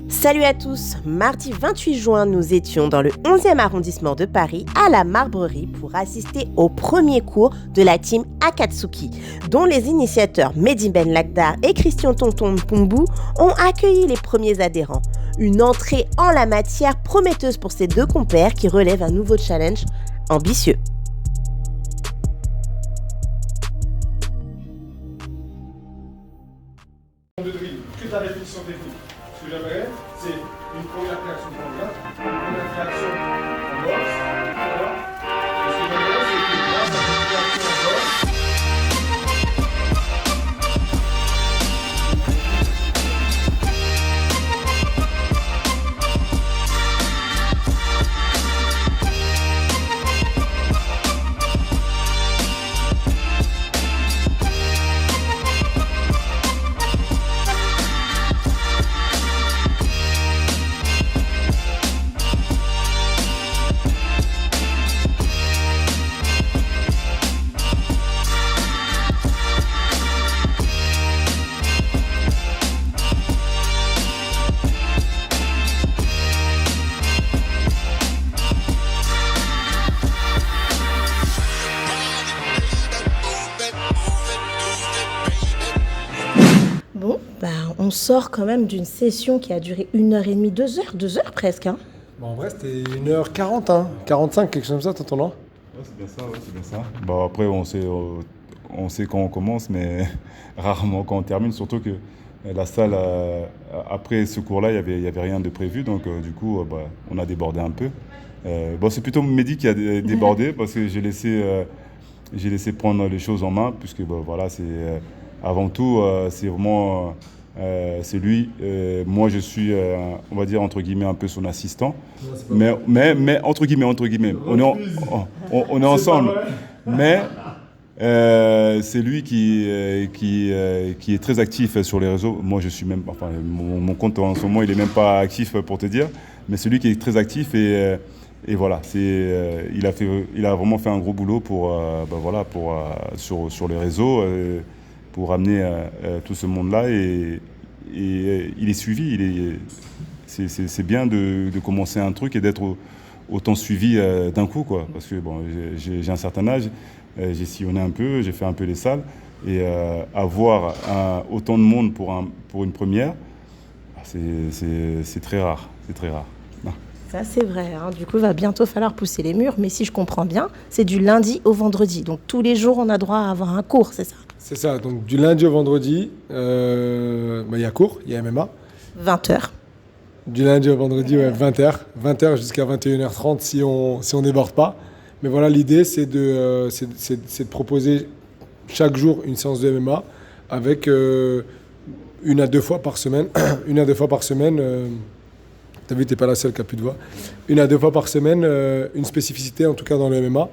Salut à tous, mardi 28 juin, nous étions dans le 11e arrondissement de Paris à la Marbrerie pour assister au premier cours de la team Akatsuki, dont les initiateurs Mehdi Ben Lagdar et Christian Tonton Mpumbu ont accueilli les premiers adhérents. Une entrée en la matière prometteuse pour ces deux compères qui relèvent un nouveau challenge ambitieux. De drill, que ta répétition technique. Ce que j'aimerais, c'est une première réaction conjointe, une première réaction en boxe, d'accord. Et ce que j'aimerais, c'est que grâce à cette réaction en boxe, Bon, on sort quand même d'une session qui a duré 1h30, 2 heures presque. Hein. bon, en vrai, c'était 1h40, hein, 45, quelque chose comme ça, t'entends, non? Ouais, c'est bien ça, c'est bien ça. Bah, après, on sait quand on commence, mais rarement quand on termine. Surtout que la salle, après ce cours-là, il y avait rien de prévu. Donc, du coup, on a débordé un peu. C'est plutôt Mehdi qui a débordé parce que j'ai laissé prendre les choses en main. Puisque, voilà, c'est, avant tout, c'est vraiment... c'est lui. Moi, je suis, on va dire, entre guillemets, un peu son assistant. Non, mais entre guillemets, on est ensemble. Mais c'est lui qui est très actif sur les réseaux. Moi, je suis même, enfin, mon compte en ce moment, il est même pas actif pour te dire. Mais c'est lui qui est très actif et voilà. Il a vraiment fait un gros boulot sur les réseaux. Pour amener tout ce monde-là et il est suivi. C'est bien de commencer un truc et d'être autant suivi d'un coup, quoi. Parce que j'ai un certain âge, j'ai sillonné un peu, j'ai fait un peu les salles et avoir autant de monde pour une première, c'est très rare, c'est très rare. Non. Ça, c'est vrai. Hein. Du coup, il va bientôt falloir pousser les murs. Mais si je comprends bien, c'est du lundi au vendredi. Donc, tous les jours, on a droit à avoir un cours, c'est ça? C'est ça, donc du lundi au vendredi, il y a cours, il y a MMA. 20h. Du lundi au vendredi, ouais, 20h. 20h jusqu'à 21h30 si on déborde pas. Mais voilà, l'idée, c'est de proposer chaque jour une séance de MMA avec 1 à 2 fois par semaine. 1 à 2 fois par semaine, t'as vu, t'es pas la seule qui a plus de voix. 1 à 2 fois par semaine, une spécificité, en tout cas dans le MMA.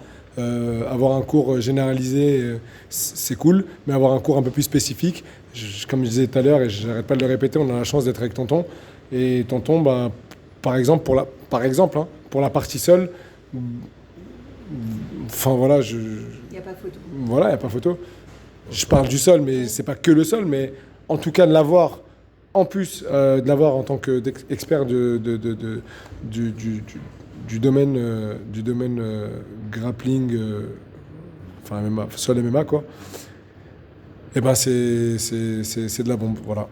Avoir un cours généralisé, c'est cool, mais avoir un cours un peu plus spécifique, comme je disais tout à l'heure, et je n'arrête pas de le répéter, on a la chance d'être avec Tonton. Et Tonton, par exemple, pour la partie seule, enfin voilà, Il n'y a pas photo. Voilà, il n'y a pas photo. Je parle du sol, mais c'est pas que le sol, mais en tout cas de l'avoir, en plus de l'avoir en tant qu'expert du domaine grappling, enfin MMA, sol MMA, quoi. Et c'est de la bombe, voilà.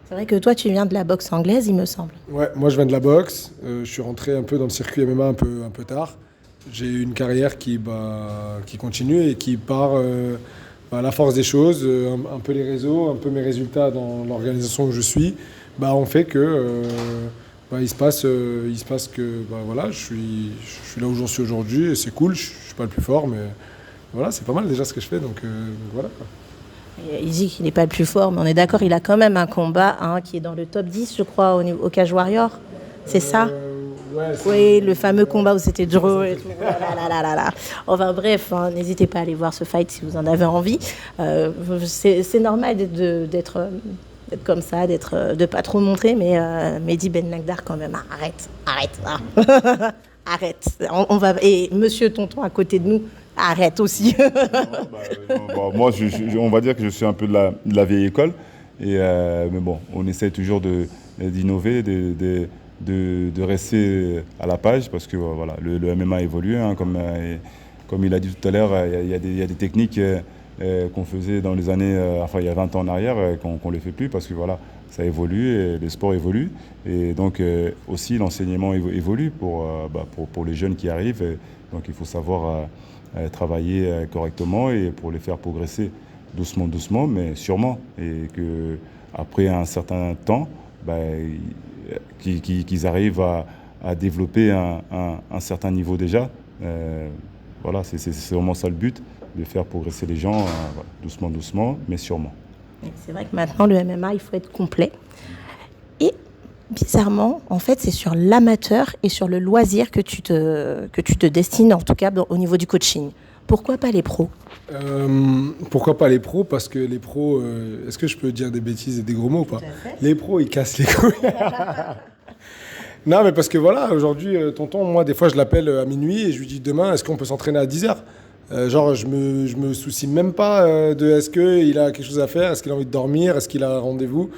C'est vrai que toi, tu viens de la boxe anglaise, il me semble. Ouais, moi je viens de la boxe. Je suis rentré un peu dans le circuit MMA un peu tard. J'ai eu une carrière qui continue et qui part à la force des choses, un peu les réseaux, un peu mes résultats dans l'organisation où je suis, on fait que il se passe que voilà, je suis là où j'en suis aujourd'hui et c'est cool. Je suis pas le plus fort, mais voilà, c'est pas mal déjà ce que je fais, donc voilà, quoi. Il dit qu'il n'est pas le plus fort, mais on est d'accord, il a quand même un combat qui est dans le top 10, je crois, au Cage Warrior. C'est ça? Ouais, oui, le fameux combat où c'était Joe et tout. Enfin bref, n'hésitez pas à aller voir ce fight si vous en avez envie. C'est normal d'être comme ça, de pas trop montrer, mais Mehdi Ben Lagdar quand même, arrête. Arrête. On va, et monsieur Tonton à côté de nous, arrête aussi. Moi, on va dire que je suis un peu de la vieille école. Mais bon, on essaie toujours d'innover, de rester à la page parce que voilà, le MMA a évolué, hein, comme il a dit tout à l'heure, il y a des techniques qu'on faisait dans les années, il y a 20 ans en arrière, qu'on ne les fait plus parce que voilà, ça évolue et le sport évolue. Et donc aussi l'enseignement évolue pour les jeunes qui arrivent. Et donc il faut savoir travailler correctement et pour les faire progresser doucement, mais sûrement. Et qu'après un certain temps, qu'ils arrivent à développer un certain niveau déjà. Voilà, c'est vraiment ça le but, de faire progresser les gens doucement, mais sûrement. C'est vrai que maintenant, le MMA, il faut être complet. Et bizarrement, en fait, c'est sur l'amateur et sur le loisir que tu te destines, en tout cas au niveau du coaching. Pourquoi pas les pros ? Pourquoi pas les pros ? Parce que les pros, est-ce que je peux dire des bêtises et des gros mots ou pas ? Les pros, ils cassent les couilles. Non, mais parce que voilà, aujourd'hui, tonton, moi, des fois, je l'appelle à minuit et je lui dis demain, est-ce qu'on peut s'entraîner à 10h ? Genre, je me soucie même pas de est-ce qu'il a quelque chose à faire, est-ce qu'il a envie de dormir, est-ce qu'il a un rendez-vous.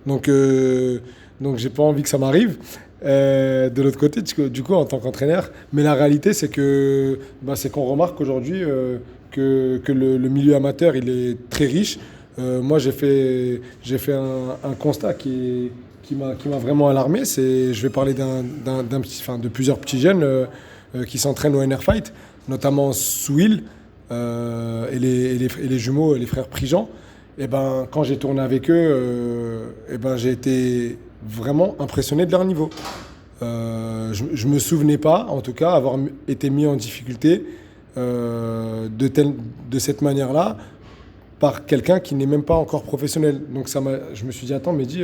Donc j'ai pas envie que ça m'arrive. De l'autre côté, du coup, en tant qu'entraîneur. Mais la réalité, c'est qu'on remarque aujourd'hui que le milieu amateur, il est très riche. Moi, j'ai fait un constat qui m'a vraiment alarmé. Je vais parler de plusieurs petits jeunes qui s'entraînent au NR Fight, notamment Souil et les jumeaux, les frères Prigent. Et quand j'ai tourné avec eux, j'ai été vraiment impressionné de leur niveau. Je me souvenais pas, en tout cas, avoir été mis en difficulté de cette manière-là par quelqu'un qui n'est même pas encore professionnel. Donc je me suis dit, attends, Mehdi,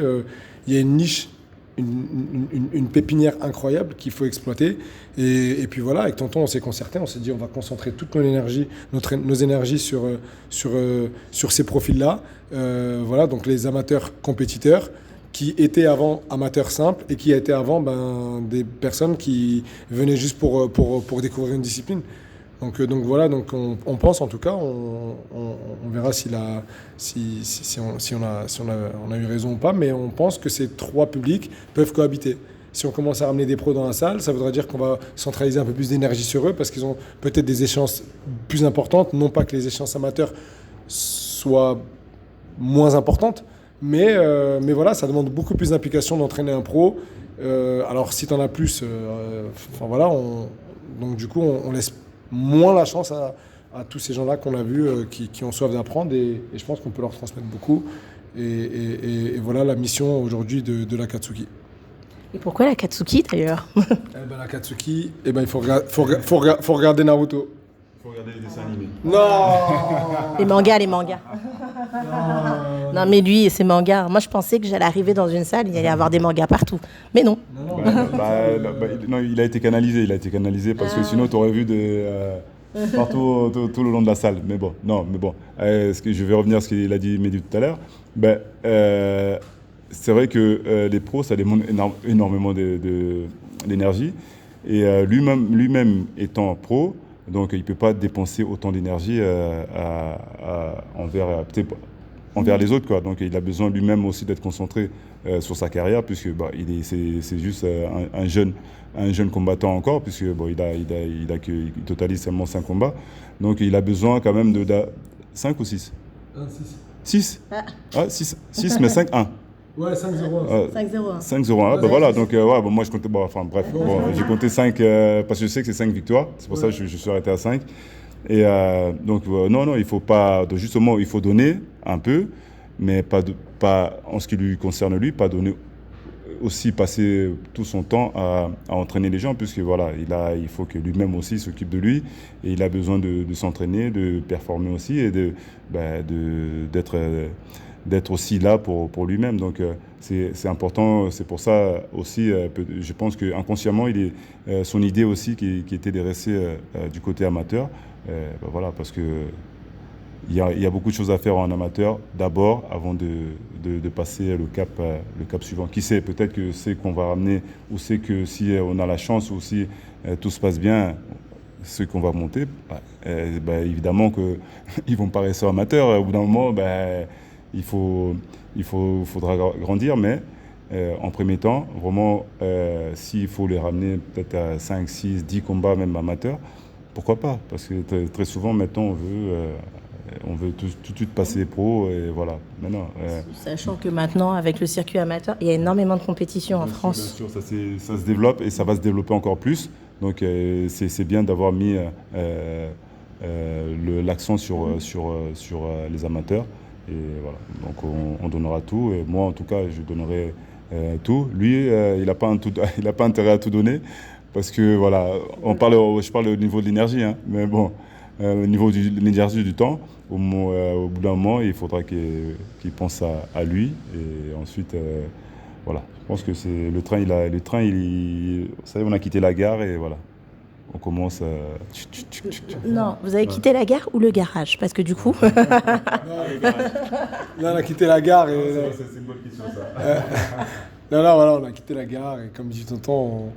il y a une niche, une pépinière incroyable qu'il faut exploiter. Et puis voilà, avec tonton, on s'est concerté, on s'est dit, on va concentrer toute nos énergies sur ces profils-là. Voilà, donc les amateurs compétiteurs qui étaient avant amateurs simples et qui étaient avant des personnes qui venaient juste pour découvrir une discipline. Donc voilà, on pense en tout cas, on verra si on a eu raison ou pas, mais on pense que ces trois publics peuvent cohabiter. Si on commence à ramener des pros dans la salle, ça voudra dire qu'on va centraliser un peu plus d'énergie sur eux parce qu'ils ont peut-être des échéances plus importantes, non pas que les échéances amateurs soient moins importantes, mais voilà, ça demande beaucoup plus d'implication d'entraîner un pro. Alors si tu en as plus, donc du coup on laisse moins la chance à tous ces gens-là qu'on a vus qui ont soif d'apprendre et je pense qu'on peut leur transmettre beaucoup. Et voilà la mission aujourd'hui de l'Akatsuki. Et pourquoi l'Akatsuki d'ailleurs ? L'Akatsuki, il faut regarder Naruto. Il faut regarder les dessins animés. Non. Les mangas. Non, mais lui et ses mangas. Moi, je pensais que j'allais arriver dans une salle, il y allait y avoir des mangas partout. Mais non. Non, il a été canalisé parce que sinon, tu aurais vu partout tout le long de la salle. Mais bon, je vais revenir à ce qu'il a dit Mehdi tout à l'heure. C'est vrai que les pros, ça demande énormément d'énergie. Et lui-même étant pro, donc il ne peut pas dépenser autant d'énergie envers les autres, quoi. Donc il a besoin lui-même aussi d'être concentré sur sa carrière, puisque c'est juste un jeune combattant encore, puisque il totalise seulement 5 combats. Donc il a besoin quand même de 5 ou 6 6 6 mais 5-1. Ouais, 5-0-1. 5-0-1. Voilà, donc moi je comptais, j'ai compté 5 parce que je sais que c'est 5 victoires, c'est pour ça que je suis arrêté à 5. Et donc non, il faut pas, justement il faut donner un peu, mais pas en ce qui lui concerne lui, pas donner aussi passer tout son temps à entraîner les gens, puisque voilà, il faut que lui-même aussi s'occupe de lui et il a besoin de s'entraîner, de performer aussi et d'être aussi là pour lui-même. Donc c'est important, c'est pour ça aussi, je pense qu'inconsciemment, son idée aussi qui était de rester du côté amateur, voilà, parce que il y a beaucoup de choses à faire en amateur d'abord avant de passer le cap suivant. Qui sait, peut-être que c'est qu'on va ramener, ou c'est que si on a la chance ou si tout se passe bien, ceux qu'on va monter, évidemment qu'ils vont pas rester amateurs. Au bout d'un moment, il faudra grandir, mais en premier temps. Vraiment, s'il faut les ramener peut-être à 5, 6, 10 combats, même amateurs, pourquoi pas? Parce que très souvent, maintenant, on veut tout de suite passer pro et voilà. Maintenant, Sachant que maintenant, avec le circuit amateur, il y a énormément de compétitions en France. bien sûr, ça se développe et ça va se développer encore plus. Donc, c'est bien d'avoir mis l'accent sur les amateurs. Et voilà. Donc, on donnera tout. Et moi, en tout cas, je donnerai tout. Lui, il n'a pas intérêt à tout donner. Parce que, voilà, je parle au niveau de l'énergie, hein, mais bon, au niveau de l'énergie du temps, au bout d'un moment, il faudra qu'il pense à lui. Et ensuite, voilà, je pense que c'est le train, vous savez, on a quitté la gare et voilà, on commence. Non, vous avez quitté la gare ou le garage? Parce que du coup. Non, le garage. Là, on a quitté la gare et. C'est une bonne question, ça. Non, voilà, on a quitté la gare et comme dit tonton,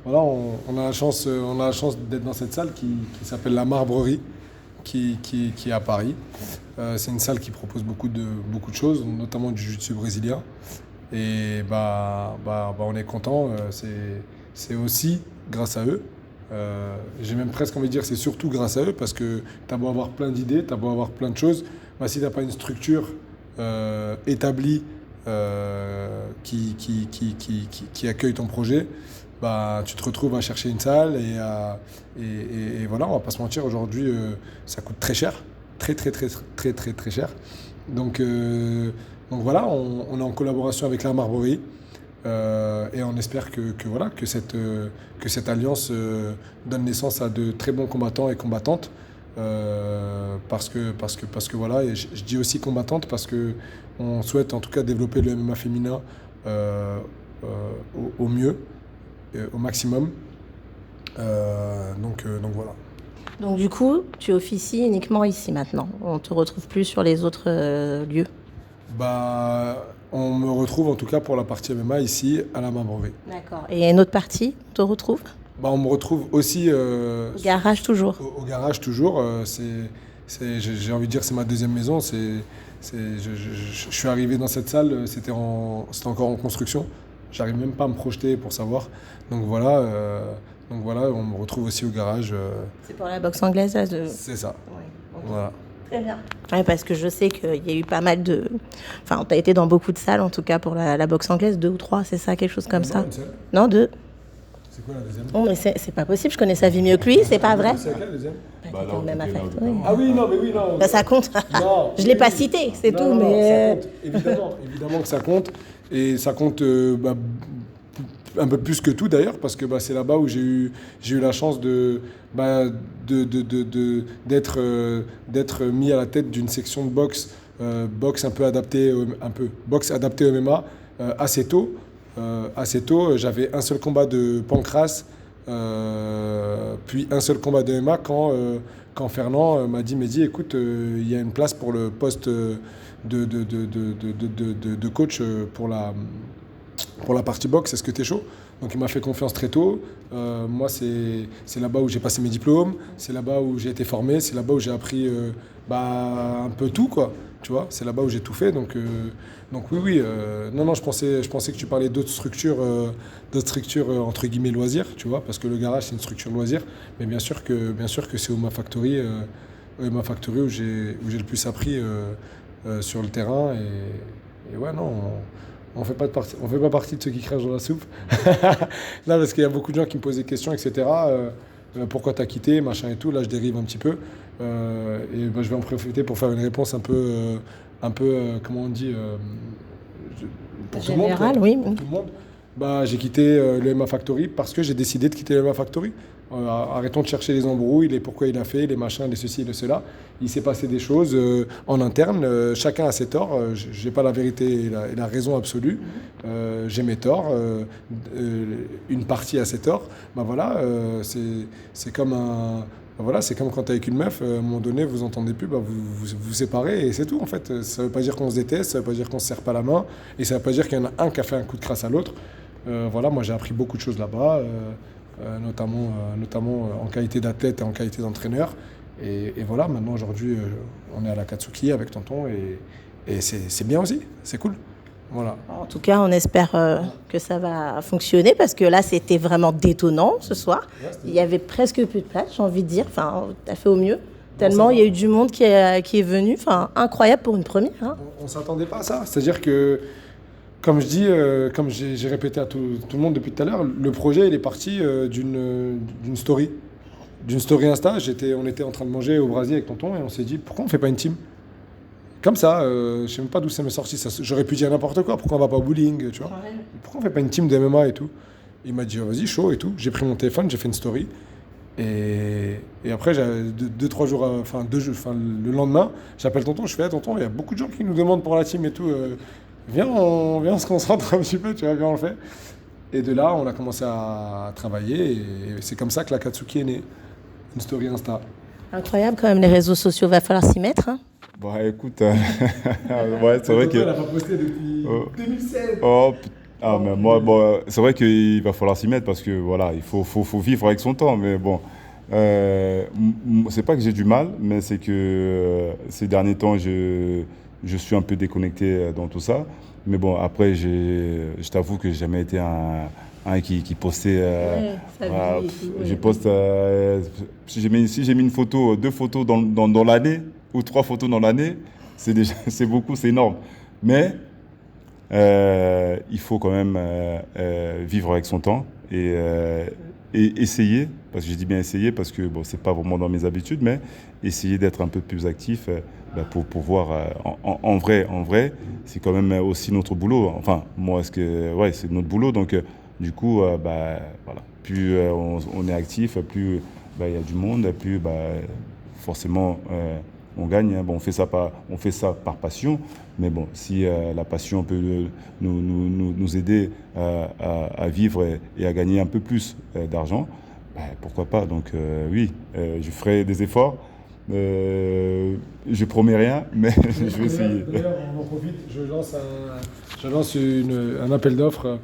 on a la chance d'être dans cette salle qui s'appelle la Marbrerie, qui est à Paris. C'est une salle qui propose beaucoup de choses, notamment du jiu-jitsu brésilien. Et on est content. C'est aussi grâce à eux. J'ai même presque envie de dire c'est surtout grâce à eux parce que tu as beau avoir plein d'idées, tu as beau avoir plein de choses, si tu n'as pas une structure établie qui accueille ton projet, tu te retrouves à chercher une salle et voilà, on va pas se mentir, aujourd'hui ça coûte très cher, très cher. Donc voilà, on est en collaboration avec la Marbrerie et on espère que cette alliance donne naissance à de très bons combattants et combattantes. Parce que voilà, et je dis aussi combattante parce que on souhaite en tout cas développer le MMA féminin au mieux, au maximum. Donc voilà. Donc du coup, tu officies uniquement ici maintenant. On te retrouve plus sur les autres lieux. On me retrouve en tout cas pour la partie MMA ici à la Marbrerie. D'accord. Et une autre partie, on te retrouve? On me retrouve aussi au garage toujours. Au garage toujours. J'ai envie de dire c'est ma deuxième maison. Je suis arrivé dans cette salle, c'était encore en construction. J'arrive même pas à me projeter pour savoir. Donc voilà, on me retrouve aussi au garage. C'est pour la boxe anglaise là, C'est ça. Ouais, okay. Voilà. Très bien. Ouais, parce que je sais qu'il y a eu pas mal de... Enfin, tu as été dans beaucoup de salles, en tout cas, pour la boxe anglaise. 2 ou 3, c'est ça, quelque chose comme ça? Non, 2. C'est quoi la deuxième? Oh, mais c'est pas possible, je connais sa vie mieux que lui, c'est pas vrai? C'est laquelle la deuxième? T'étais au même à Factory. Ah oui, non, mais oui, non. Ça compte. Non, je l'ai pas cité, c'est tout, non, mais... Ça compte, évidemment que ça compte. Et ça compte un peu plus que tout d'ailleurs, parce que c'est là-bas où j'ai eu la chance d'être mis à la tête d'une section de boxe, boxe adaptée au MMA assez tôt. J'avais un seul combat de pancrace, puis un seul combat de MMA quand Fernand m'a dit Mehdi, écoute, il y a une place pour le poste de coach pour la partie boxe, est-ce que tu es chaud? Donc il m'a fait confiance très tôt. Moi, c'est là-bas où j'ai passé mes diplômes, c'est là-bas où j'ai été formé, c'est là-bas où j'ai appris un peu tout, quoi. Tu vois, c'est là-bas où j'ai tout fait. Donc oui. Non, je pensais que tu parlais d'autres structures entre guillemets loisirs, tu vois, parce que le garage c'est une structure loisir. Mais bien sûr que c'est MMA Factory où j'ai le plus appris sur le terrain. Et ouais, non. On fait pas partie de ceux qui crachent dans la soupe. Là, parce qu'il y a beaucoup de gens qui me posent des questions, etc. Pourquoi t'as quitté, machin et tout. Là, je dérive un petit peu. Je vais en profiter pour faire une réponse un peu comment on dit, pour tout le monde. Général, oui. Pour tout le monde. J'ai quitté le MMA Factory parce que j'ai décidé de quitter le MMA Factory. Arrêtons de chercher les embrouilles, les pourquoi il a fait, les machins, les ceci, les cela. Il s'est passé des choses en interne. Chacun a ses torts. Je n'ai pas la vérité et la raison absolue. J'ai mes torts. Une partie a ses torts. C'est comme c'est comme quand tu es avec une meuf, à un moment donné, vous entendez plus, vous séparez et c'est tout en fait. Ça ne veut pas dire qu'on se déteste, ça ne veut pas dire qu'on ne se serre pas la main et ça ne veut pas dire qu'il y en a un qui a fait un coup de crasse à l'autre. Moi j'ai appris beaucoup de choses là-bas. Notamment en qualité d'athlète et en qualité d'entraîneur. Et voilà, maintenant aujourd'hui, on est à la Katsuki avec tonton et c'est bien aussi, c'est cool. Voilà. En tout cas, on espère que ça va fonctionner parce que là, c'était vraiment détonnant ce soir. Il y avait presque plus de place, j'ai envie de dire. Enfin, t'as fait au mieux. Tellement il y a eu du monde qui est venu. Enfin, incroyable pour une première. Hein. On ne s'attendait pas à ça. C'est-à-dire que, comme je dis, comme j'ai répété à tout le monde depuis tout à l'heure, le projet il est parti d'une story. D'une story Insta. On était en train de manger au brasier avec tonton et on s'est dit pourquoi on ne fait pas une team? Comme ça, je sais même pas d'où ça m'est sorti. J'aurais pu dire n'importe quoi. Pourquoi on va pas au bowling, tu vois? Pourquoi on fait pas une team de MMA et tout? Il m'a dit vas-y, chaud et tout. J'ai pris mon téléphone, j'ai fait une story. Et après, deux-trois jours, le lendemain, j'appelle tonton, je fais tonton, il y a beaucoup de gens qui nous demandent pour la team et tout. Viens, on se concentre un petit peu, tu vois, viens, on le fait. Et de là, on a commencé à travailler et c'est comme ça que l'Akatsuki est née. Une story Insta. Incroyable quand même, les réseaux sociaux, va falloir s'y mettre. Hein. Bah écoute, ouais, c'est vrai que... Elle n'a pas posté depuis 2016. Mais moi, bon, c'est vrai qu'il va falloir s'y mettre parce que voilà, il faut vivre avec son temps. Mais bon, c'est pas que j'ai du mal, mais c'est que ces derniers temps, je suis un peu déconnecté dans tout ça. Mais bon, après, je t'avoue que j'ai jamais été un qui postait. Je poste. Si j'ai mis une photo, 2 photos dans l'année ou 3 photos dans l'année, c'est beaucoup, c'est énorme. Mais il faut quand même vivre avec son temps et essayer, parce que je dis bien essayer parce que bon, c'est pas vraiment dans mes habitudes, mais essayer d'être un peu plus actif pour pouvoir en vrai, c'est quand même aussi notre boulot. Enfin, moi, c'est notre boulot, donc du coup, voilà, plus on est actif, plus il y a du monde, plus forcément on gagne. Bon, on fait ça par passion, mais bon, si la passion peut nous aider à vivre et à gagner un peu plus d'argent, pourquoi pas. Donc oui, je ferai des efforts. Je promets rien, mais je vais essayer. D'ailleurs, on en profite, je lance un appel d'offres.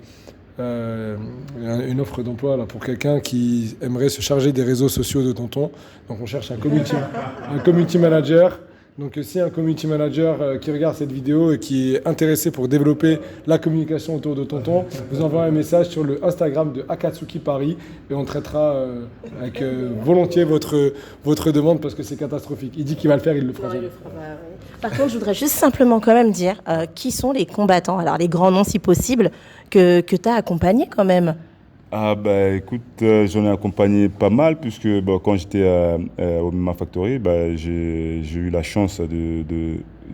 Une offre d'emploi là, pour quelqu'un qui aimerait se charger des réseaux sociaux de tonton. Donc on cherche un community manager. Donc si un community manager qui regarde cette vidéo et qui est intéressé pour développer la communication autour de tonton, vous envoie un message sur le Instagram de Akatsuki Paris et on traitera avec volontiers votre demande parce que c'est catastrophique. Il dit qu'il va le faire, il le fera jamais. Par contre, je voudrais juste simplement quand même dire qui sont les combattants, alors les grands noms si possible, que tu as accompagnés quand même. Écoute, j'en ai accompagné pas mal puisque quand j'étais au MMA Factory, j'ai eu la chance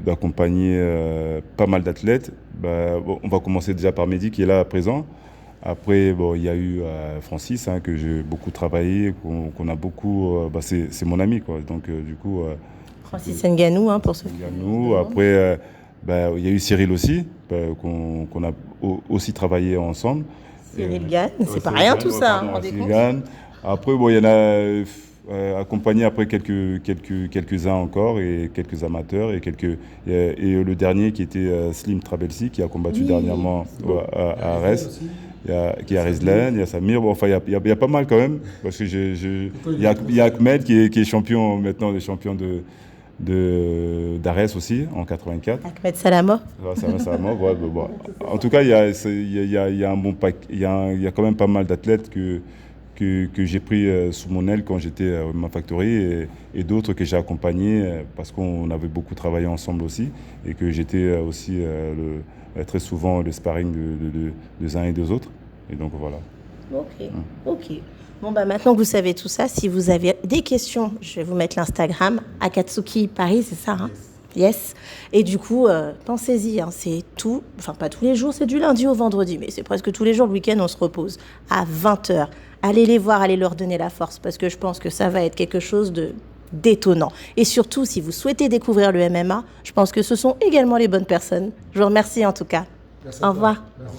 d'accompagner pas mal d'athlètes. On va commencer déjà par Mehdi qui est là présent. Après, il y a eu Francis que j'ai beaucoup travaillé, qu'on a beaucoup... c'est mon ami, quoi. Donc, du coup... Francis Nganou, pour ceux qui... Nganou. Après, il y a eu Cyril aussi, qu'on a aussi travaillé ensemble. Cyril Gann, c'est pas rien tout ça, hein, Cyril Gann. Après, il y en a accompagné après quelques-uns encore et quelques amateurs et le dernier qui était Slim Trabelsi qui a combattu dernièrement à Arès. Il y a Rezlan, il y a Samir, il y a pas mal quand même parce que il y a Ahmed qui est champion maintenant, des champions d'Arès aussi en 84. Ahmed Salama. En tout cas, il y a un bon pack, il y a quand même pas mal d'athlètes que j'ai pris sous mon aile quand j'étais au MMA Factory et d'autres que j'ai accompagnés parce qu'on avait beaucoup travaillé ensemble aussi et que j'étais aussi très souvent le sparring des uns et des autres. Et donc voilà. Ok. Bon, maintenant que vous savez tout ça, si vous avez des questions, je vais vous mettre l'Instagram, Akatsuki Paris, c'est ça, hein? Yes. Et du coup, pensez-y, c'est tout, pas tous les jours, c'est du lundi au vendredi, mais c'est presque tous les jours, le week-end, on se repose à 20h. Allez les voir, allez leur donner la force, parce que je pense que ça va être quelque chose d'étonnant. Et surtout, si vous souhaitez découvrir le MMA, je pense que ce sont également les bonnes personnes. Je vous remercie en tout cas. Merci au revoir. Merci.